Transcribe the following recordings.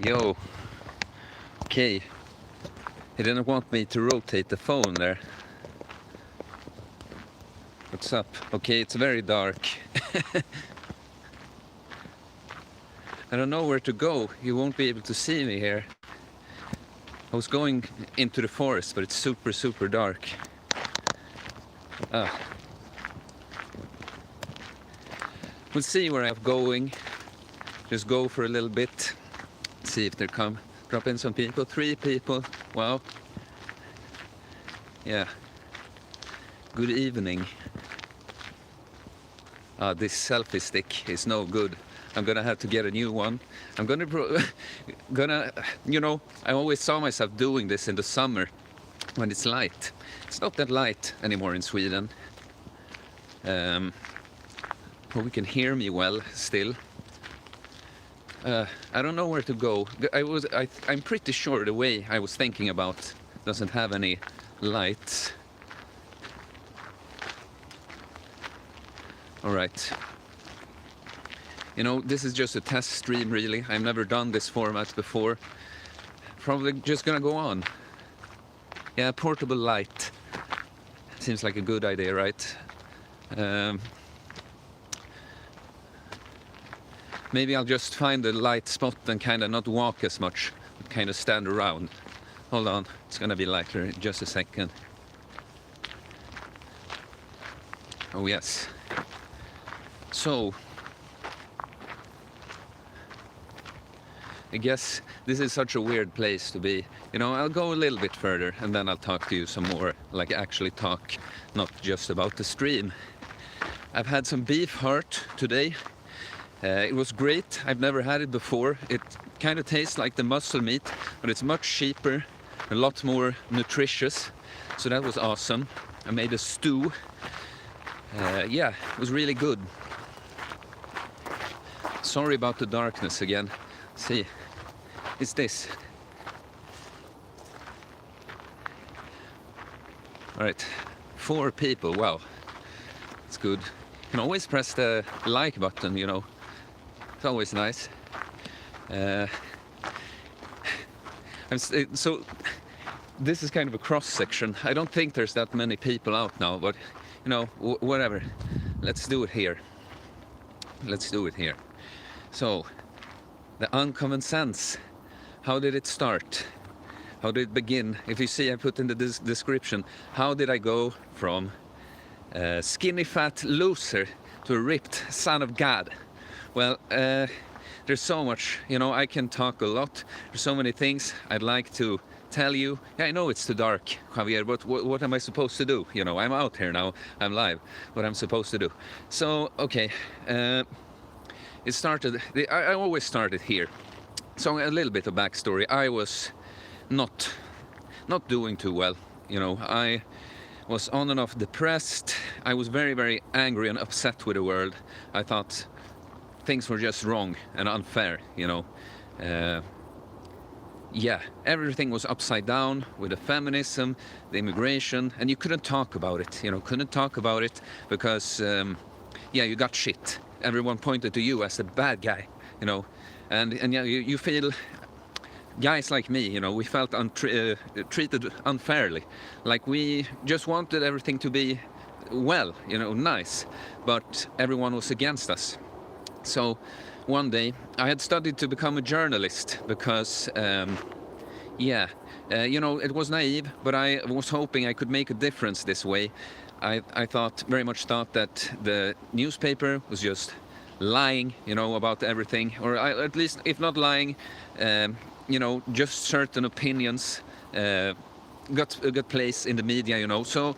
Yo, okay. He didn't want me to rotate the phone there. What's up? Okay, it's very dark. I don't know where to go. You won't be able to see me here. I was going into the forest, but it's super dark. We'll see where I'm going. Just go for a little bit. See if they come. Drop in some people. 3 people. Wow. Yeah. Good evening. This selfie stick is no good. I'm gonna have to get a new one. I'm gonna, I always saw myself doing this in the summer when it's light. It's not that light anymore in Sweden. But we can hear me well still. I don't know where to go. I'm pretty sure the way I was thinking about doesn't have any lights. All right. This is just a test stream, really. I've never done this format before. Probably just gonna go on. Yeah, portable light. Seems like a good idea, right? Maybe I'll just find a light spot and kind of not walk as much, but kind of stand around. Hold on, it's gonna be lighter in just a second. Oh yes. So, I guess this is such a weird place to be. I'll go a little bit further and then I'll talk to you some more, like actually talk, not just about the stream. I've had some beef heart today. It was great. I've never had it before. It kind of tastes like the muscle meat, but it's much cheaper, a lot more nutritious. So that was awesome. I made a stew. Yeah, it was really good. Sorry about the darkness again. See, it's this. All right, 4 people, wow, it's good. You can always press the like button, It's always nice. So this is kind of a cross section. I don't think there's that many people out now, but whatever. Let's do it here. So, the uncommon sense. How did it start? How did it begin? If you see, I put in the description. How did I go from a skinny fat loser to a ripped son of God? Well, there's so much, I can talk a lot. There's so many things I'd like to tell you. Yeah, I know it's too dark, Javier, but what am I supposed to do? I'm out here now, I'm live, what I'm supposed to do. So, okay, it started, I always started here. So a little bit of backstory. I was not doing too well, I was on and off depressed. I was very angry and upset with the world. I thought things were just wrong and unfair, yeah, everything was upside down with the feminism, the immigration, and you couldn't talk about it, couldn't talk about it because, yeah, you got shit. Everyone pointed to you as the bad guy, and yeah, you feel, guys like me, we felt treated unfairly, like we just wanted everything to be well, nice, but everyone was against us. So one day I had studied to become a journalist because, yeah, it was naive, but I was hoping I could make a difference this way. I very much thought that the newspaper was just lying, about everything, or at least, if not lying, just certain opinions got a good place in the media, So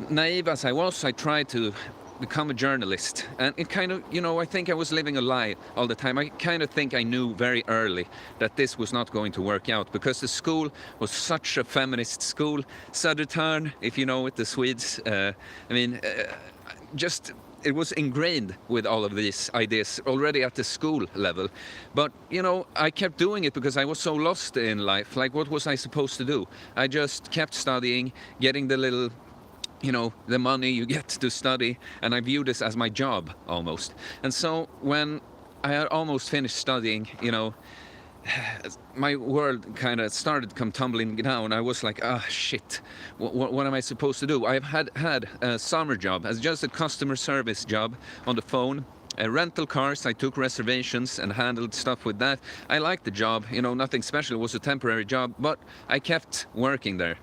naive as I was, I tried to become a journalist, and it kind of, I think I was living a lie all the time. I kind of think I knew very early that this was not going to work out because the school was such a feminist school. Södertörn, if you know it, the Swedes, just it was ingrained with all of these ideas already at the school level. But, I kept doing it because I was so lost in life. Like, what was I supposed to do? I just kept studying, getting the little, the money you get to study, and I view this as my job almost. And so when I had almost finished studying, my world kind of started come tumbling down. I was like, ah, shit, what am I supposed to do? I've had a summer job as just a customer service job on the phone. Rental cars, I took reservations and handled stuff with that. I liked the job, you know, nothing special. It was a temporary job, but I kept working there.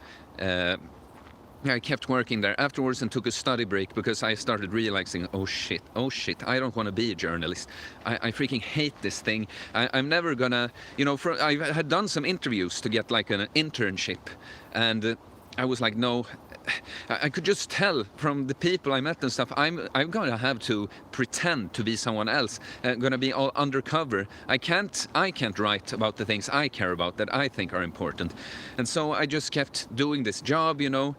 I kept working there afterwards and took a study break because I started realizing, oh shit, I don't want to be a journalist. I freaking hate this thing. I'm never gonna, you know, I had done some interviews to get like an internship, and I was like, no, I could just tell from the people I met and stuff, I'm gonna have to pretend to be someone else, gonna be all undercover. I can't write about the things I care about that I think are important. And so I just kept doing this job, you know,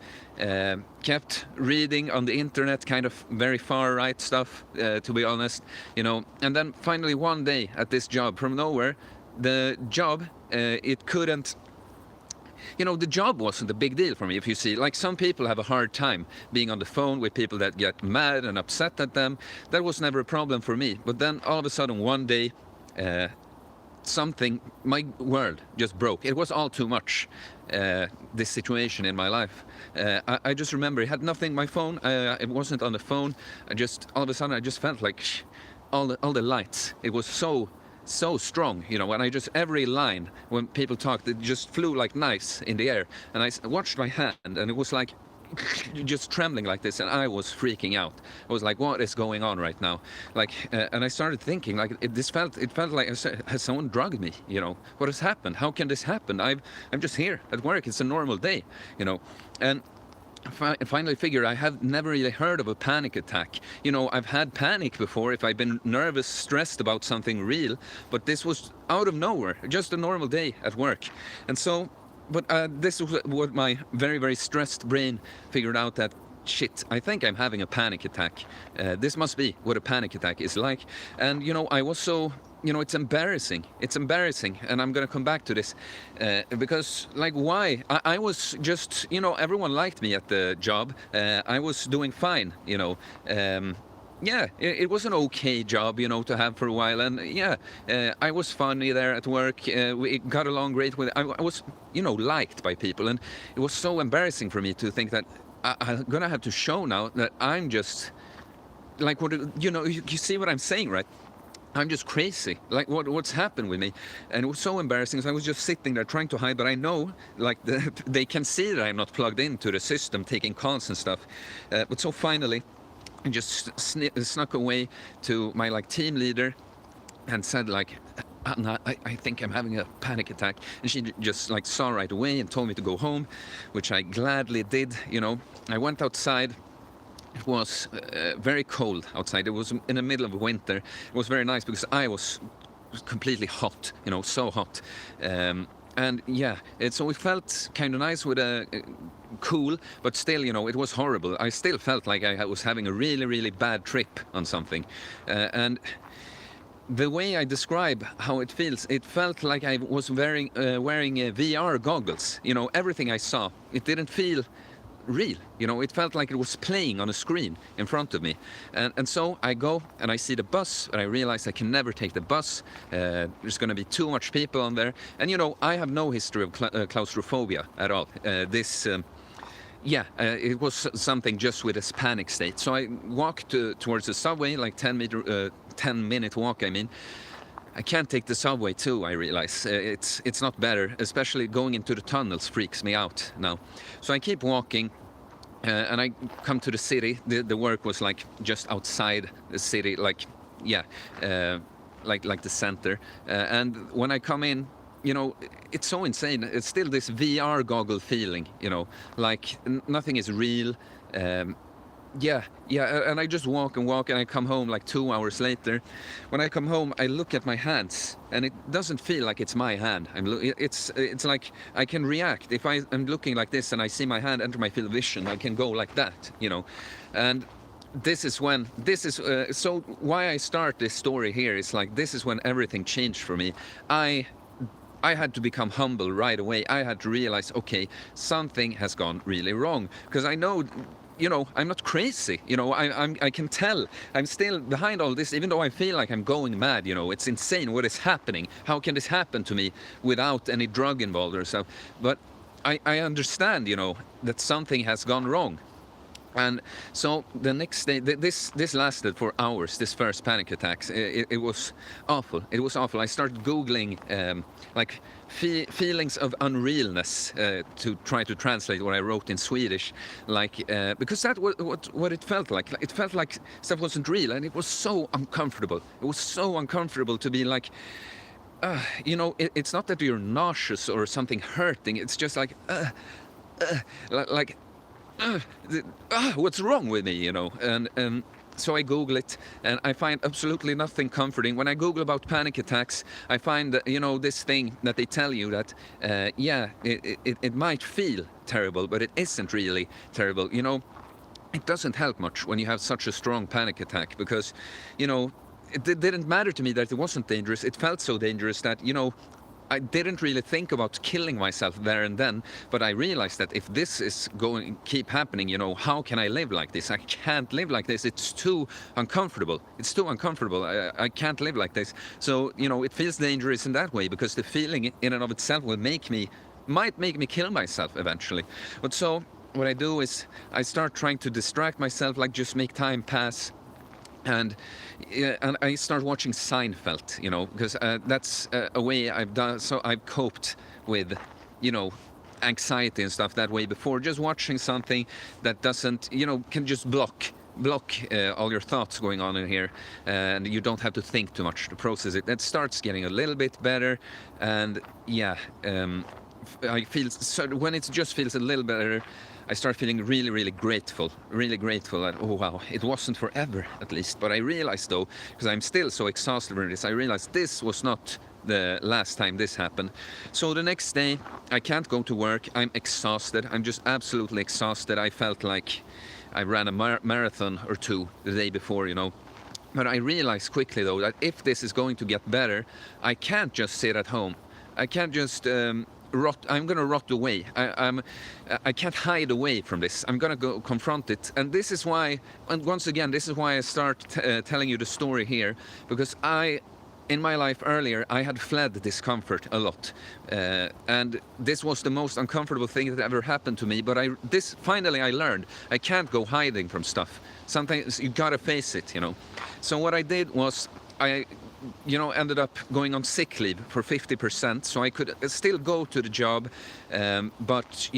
kept reading on the internet, kind of very far right stuff, to be honest, you know. And then finally one day at this job, from nowhere, the job, it couldn't, you know, the job wasn't a big deal for me. If you see, like, some people have a hard time being on the phone with people that get mad and upset at them. That was never a problem for me. But then all of a sudden one day, my world just broke. It was all too much, this situation in my life. I just remember it had nothing, my phone, it wasn't on the phone. All of a sudden I just felt like all the lights, it was so strong, you know, and every line when people talked, it just flew like knives in the air. And I watched my hand, and it was like just trembling like this, and I was freaking out. I was like, what is going on right now? Like, and I started thinking, like, it felt like, has someone drugged me? You know, what has happened? How can this happen? I'm just here at work. It's a normal day, you know. And finally figured I have never really heard of a panic attack. You know, I've had panic before if I've been nervous, stressed about something real, but this was out of nowhere, just a normal day at work. And so, but this was what my very, very stressed brain figured out, that shit, I think I'm having a panic attack. This must be what a panic attack is like. And, you know, I was so, you know, it's embarrassing, and I'm gonna come back to this, because, like, why? I was just, you know, everyone liked me at the job. I was doing fine, you know. Yeah, it was an okay job, you know, to have for a while, and yeah, I was funny there at work. We got along great with. I was, you know, liked by people, and it was so embarrassing for me to think that I'm gonna have to show now that I'm just, like, what, you know, you see what I'm saying, right? I'm just crazy. Like, what's happened with me? And it was so embarrassing. So I was just sitting there trying to hide, but I know, like, they can see that I'm not plugged into the system, taking calls and stuff. But so finally, I just snuck away to my, like, team leader and said, like, Anna, I think I'm having a panic attack. And she just, like, saw right away and told me to go home, which I gladly did, you know. I went outside. It was very cold outside. It was in the middle of winter. It was very nice because I was completely hot, you know, so hot. And yeah, so it felt kind of nice with a cool, but still, you know, it was horrible. I still felt like I was having a really, really bad trip on something. And the way I describe how it feels, it felt like I was wearing VR goggles. You know, everything I saw, it didn't feel real, you know. It felt like it was playing on a screen in front of me. And so I go and I see the bus, and I realize I can never take the bus. There's going to be too much people on there, and, you know, I have no history of claustrophobia at all. It was something just with a panic state. So I walked towards the subway, like 10-minute walk, I mean. I can't take the subway too, I realize. It's not better, especially going into the tunnels freaks me out now. So I keep walking, and I come to the city. The work was, like, just outside the city, like, yeah, like the center. And when I come in, you know, it's so insane. It's still this VR goggle feeling, you know, like nothing is real. Yeah, and I just walk and I come home like 2 hours later. When I come home, I look at my hands, and it doesn't feel like it's my hand. It's like I can react. If I'm looking like this and I see my hand enter my field of vision, I can go like that, you know. And so why I start this story here is, like, this is when everything changed for me. I had to become humble right away. I had to realize, okay, something has gone really wrong, because I know I'm not crazy. I can tell I'm still behind all this, even though I feel like I'm going mad. It's insane what is happening. How can this happen to me without any drug involved or so? But I understand, that something has gone wrong. And so the next day, this lasted for hours. This first panic attacks, it was awful. It was awful. I started googling like feelings of unrealness to try to translate what I wrote in Swedish, like because that was what it felt like. It felt like stuff wasn't real, and it was so uncomfortable. It was so uncomfortable to be like. It's not that you're nauseous or something hurting. It's just like, like what's wrong with me, And so I Google it, and I find absolutely nothing comforting. When I Google about panic attacks, I find that, this thing that they tell you that, it might feel terrible, but it isn't really terrible. It doesn't help much when you have such a strong panic attack because, it didn't matter to me that it wasn't dangerous. It felt so dangerous that, I didn't really think about killing myself there and then, but I realized that if this is going to keep happening, how can I live like this? I can't live like this. It's too uncomfortable. It's too uncomfortable. I can't live like this. So, it feels dangerous in that way because the feeling in and of itself might make me kill myself eventually. But so what I do is I start trying to distract myself, like just make time pass. And I start watching Seinfeld, because that's a way I've done. So I've coped with, anxiety and stuff that way before. Just watching something that doesn't, can just block all your thoughts going on in here, and you don't have to think too much to process it. That starts getting a little bit better, and I feel so when it just feels a little better. I start feeling really, really grateful that, oh wow, it wasn't forever at least. But I realized though, because I'm still so exhausted from this, I realized this was not the last time this happened. So the next day, I can't go to work. I'm exhausted. I'm just absolutely exhausted. I felt like I ran a marathon or two the day before, But I realized quickly though that if this is going to get better, I can't just sit at home. I can't just I'm gonna rot away. I can't hide away from this. I'm gonna go confront it. And this is why, and once again, this is why I start telling you the story here, because in my life earlier, I had fled discomfort a lot, and this was the most uncomfortable thing that ever happened to me. But finally I learned I can't go hiding from stuff. Sometimes you gotta face it, So what I did was I ended up going on sick leave for 50%, so I could still go to the job, but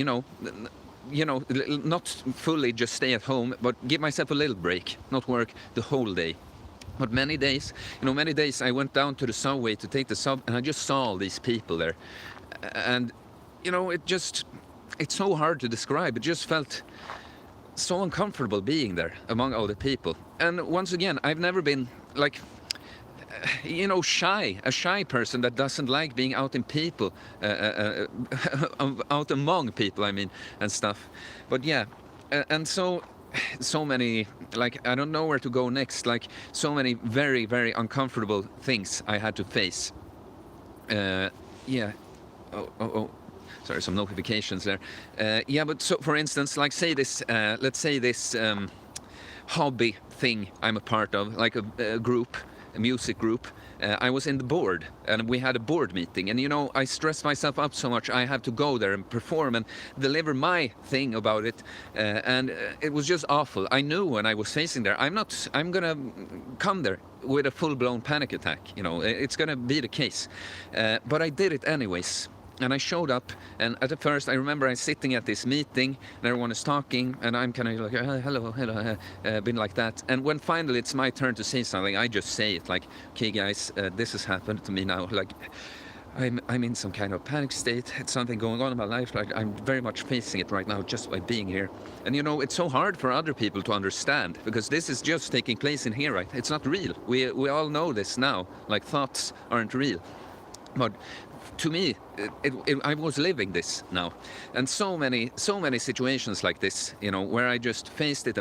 not fully just stay at home, but give myself a little break, not work the whole day. But many days I went down to the subway to take the sub, and I just saw all these people there, and it's so hard to describe. It just felt so uncomfortable being there among all the people. And once again, I've never been like a shy person that doesn't like being out in people, out among people, and stuff. But yeah, and so many, like, I don't know where to go next, like, so many very, very uncomfortable things I had to face. Sorry, some notifications there. But so, for instance, like, let's say this hobby thing I'm a part of, like a group, a music group. I was in the board, and we had a board meeting, and I stressed myself up so much. I had to go there and perform and deliver my thing about it, and it was just awful. I knew when I was facing there, I'm gonna come there with a full-blown panic attack. It's gonna be the case, but I did it anyways. And I showed up, and at first I remember I was sitting at this meeting, and everyone is talking, and I'm kind of like, hello, been like that. And when finally it's my turn to say something, I just say it, like, okay guys, this has happened to me now. Like, I'm in some kind of panic state. It's something going on in my life. Like, I'm very much facing it right now just by being here. And it's so hard for other people to understand, because this is just taking place in here, right? It's not real. We all know this now. Like, thoughts aren't real. But to me, I was living this now, and so many situations like this, where I just faced it.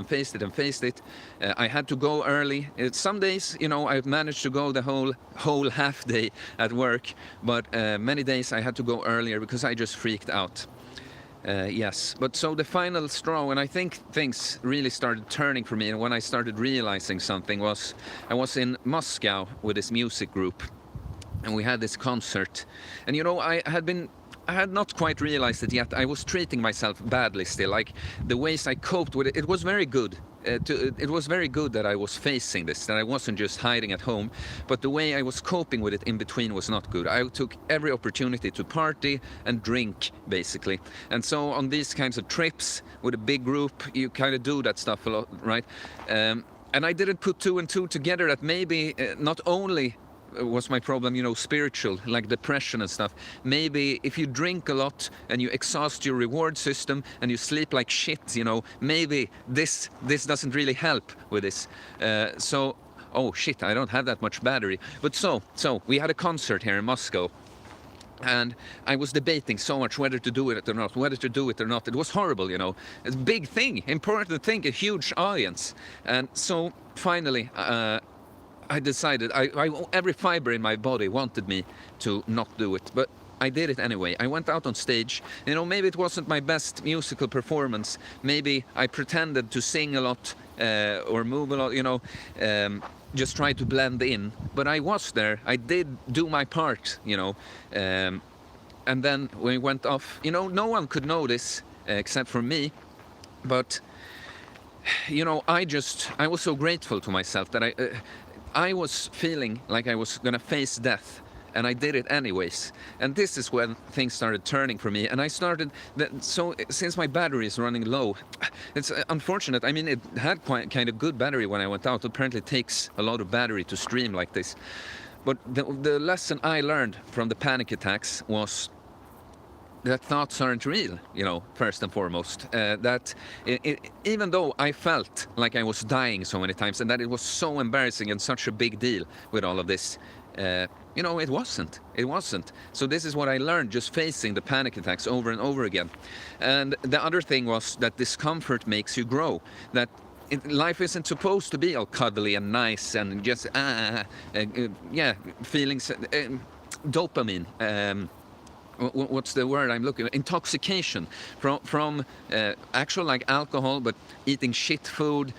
I had to go early. Some days, I've managed to go the whole half day at work, but many days I had to go earlier because I just freaked out. Yes, but so the final straw, and I think things really started turning for me, and when I started realizing something was, I was in Moscow with this music group, and we had this concert, and I had not quite realized it yet. I was treating myself badly still. Like the ways I coped with it, it was very good. It was very good that I was facing this, that I wasn't just hiding at home, but the way I was coping with it in between was not good. I took every opportunity to party and drink, basically. And so on these kinds of trips with a big group, you kind of do that stuff a lot, right? And I didn't put two and two together that maybe not only was my problem, spiritual, like depression and stuff. Maybe if you drink a lot and you exhaust your reward system and you sleep like shit, maybe this doesn't really help with this. Oh shit, I don't have that much battery. But so we had a concert here in Moscow. And I was debating so much whether to do it or not, It was horrible, It's a big thing, important thing, a huge audience. And so finally, I decided, every fiber in my body wanted me to not do it, but I did it anyway. I went out on stage. Maybe it wasn't my best musical performance. Maybe I pretended to sing a lot or move a lot, just try to blend in. But I was there. I did do my part, and then when we went off, no one could know this except for me, but I was so grateful to myself that I was feeling like I was gonna face death, and I did it anyways. And this is when things started turning for me, and I started so since my battery is running low, it's unfortunate. I mean, it had quite kind of good battery when I went out. Apparently it takes a lot of battery to stream like this. But the lesson I learned from the panic attacks was that thoughts aren't real, first and foremost. That even though I felt like I was dying so many times and that it was so embarrassing and such a big deal with all of this, it wasn't. It wasn't. So this is what I learned just facing the panic attacks over and over again. And the other thing was that discomfort makes you grow. That life isn't supposed to be all cuddly and nice and just, feelings, dopamine. What's the word I'm looking at? Intoxication from actual like alcohol, but eating shit food,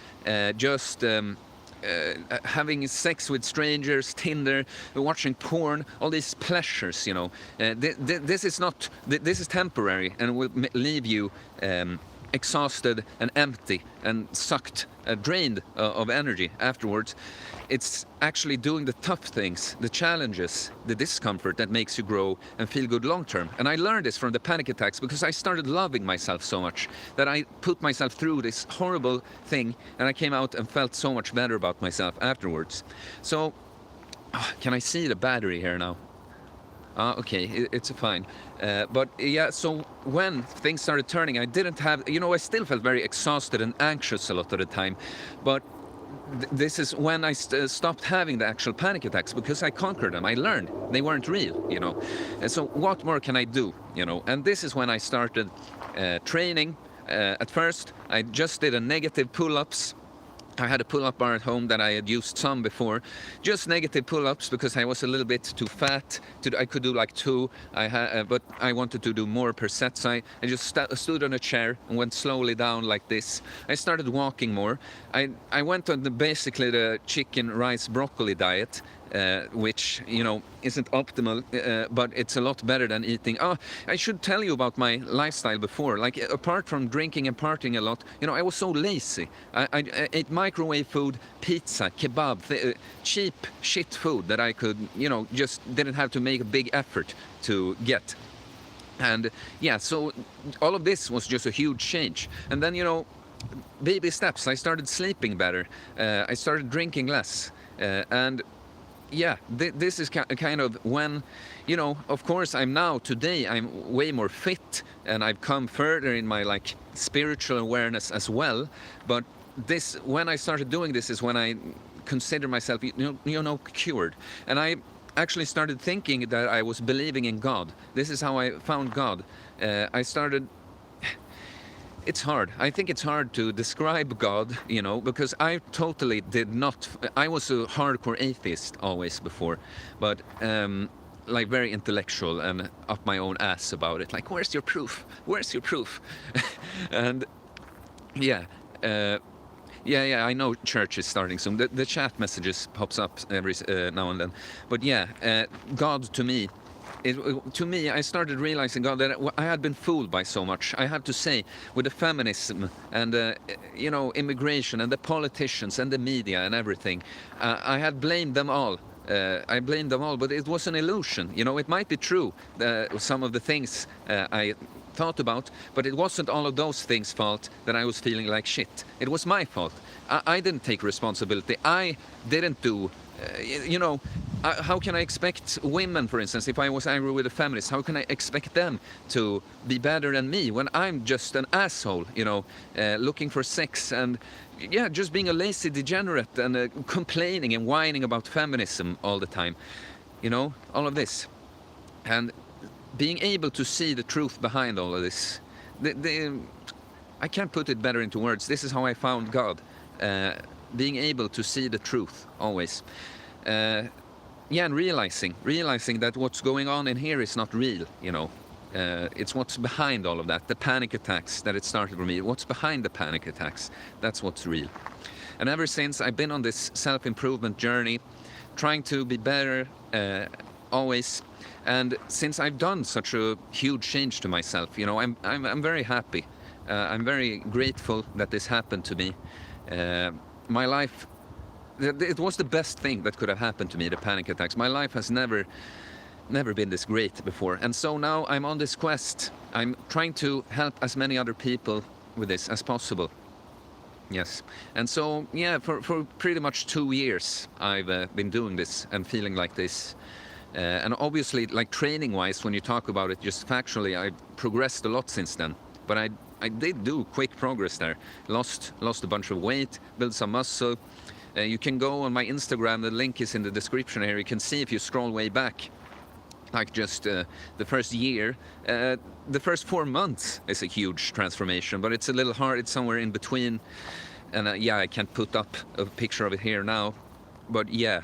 having sex with strangers, Tinder, watching porn, all these pleasures, this is temporary and will leave you exhausted and empty and sucked, drained of energy afterwards. It's actually doing the tough things, the challenges, the discomfort that makes you grow and feel good long term. And I learned this from the panic attacks because I started loving myself so much that I put myself through this horrible thing, and I came out and felt so much better about myself afterwards. So, can I see the battery here now? Okay, it's fine. But yeah, so when things started turning, I didn't have, I still felt very exhausted and anxious a lot of the time. But this is when I stopped having the actual panic attacks because I conquered them. I learned they weren't real, And so what more can I do, And this is when I started training. At first, I just did a negative pull-ups. I had a pull-up bar at home that I had used some before, just negative pull-ups because I was a little bit too fat. I could do like 2, but I wanted to do more per set. So I just stood on a chair and went slowly down like this. I started walking more. I went on basically the chicken, rice, broccoli diet, which isn't optimal, but it's a lot better than eating. I should tell you about my lifestyle before. Like apart from drinking and partying a lot, I was so lazy. I ate microwave food, pizza, kebab, cheap shit food that I could, just didn't have to make a big effort to get. And yeah, so all of this was just a huge change. And then, baby steps. I started sleeping better. I started drinking less. And yeah, this is kind of when, of course today I'm way more fit and I've come further in my like spiritual awareness as well. But when I started doing this is when I consider myself, cured. And I actually started thinking that I was believing in God. This is how I found God. It's hard. I think it's hard to describe God, because I totally did not. I was a hardcore atheist always before, but like very intellectual and up my own ass about it. Like, where's your proof? Where's your proof? And yeah, yeah, I know church is starting soon. The chat messages pops up every now and then. But yeah, God to me, to me, I started realizing, God, that I had been fooled by so much. I have to say, with the feminism and you know, immigration and the politicians and the media and everything, I had blamed them all. I blamed them all, but it was an illusion. You know, it might be true, some of the things I thought about, but it wasn't all of those things' fault that I was feeling like shit. It was my fault. I didn't take responsibility. I didn't do, you know, how can I expect women, for instance, if I was angry with a feminist, how can I expect them to be better than me when I'm just an asshole, you know, looking for sex and, yeah, just being a lazy degenerate and complaining and whining about feminism all the time, you know, all of this. And being able to see the truth behind all of this, I can't put it better into words. This is how I found God, being able to see the truth always. Yeah, and realizing that what's going on in here is not real, you know. It's what's behind all of that, the panic attacks that it started for me. What's behind the panic attacks, that's what's real. And ever since, I've been on this self-improvement journey, trying to be better always. And since I've done such a huge change to myself, you know, I'm very happy. I'm very grateful that this happened to me. My life, it was the best thing that could have happened to me, the panic attacks. My life has never been this great before. And so now I'm on this quest. I'm trying to help as many other people with this as possible. Yes. And so, yeah, for pretty much 2 years, I've been doing this and feeling like this. And obviously, like training-wise, when you talk about it just factually, I've progressed a lot since then. But I did do quick progress there. Lost a bunch of weight, built some muscle. You can go on my Instagram, the link is in the description here. You can see if you scroll way back, like just the first year. The first 4 months is a huge transformation, but it's a little hard. It's somewhere in between. And yeah, I can't put up a picture of it here now. But yeah,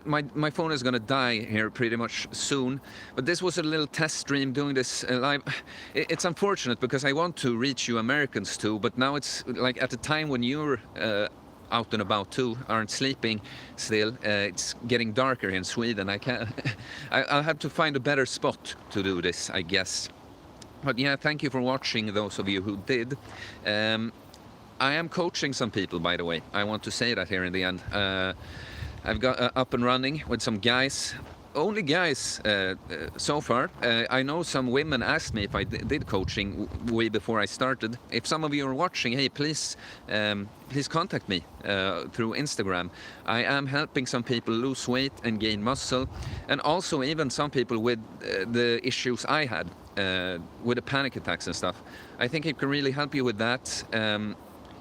my phone is gonna die here pretty much soon. But this was a little test stream doing this live. It's unfortunate because I want to reach you Americans too, but now it's like at the time when you're out and about too, aren't sleeping still. It's getting darker in Sweden. I'll have to find a better spot to do this, I guess. But yeah, thank you for watching, those of you who did. I am coaching some people, by the way. I want to say that here in the end. I've got up and running with some guys. Only guys so far. I know some women asked me if I did coaching way before I started. If some of you are watching, hey, please contact me through Instagram. I am helping some people lose weight and gain muscle, and also even some people with the issues I had with the panic attacks and stuff. I think it can really help you with that.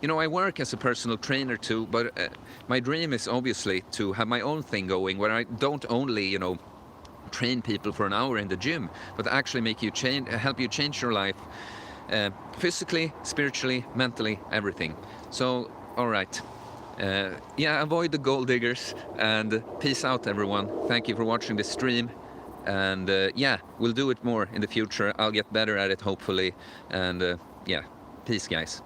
You know, I work as a personal trainer too, but my dream is obviously to have my own thing going where I don't only, you know, train people for an hour in the gym, but actually make you help you change your life physically, spiritually, mentally, everything. So, all right. Yeah, avoid the gold diggers and peace out, everyone. Thank you for watching this stream. And yeah, we'll do it more in the future. I'll get better at it, hopefully. And yeah, peace, guys.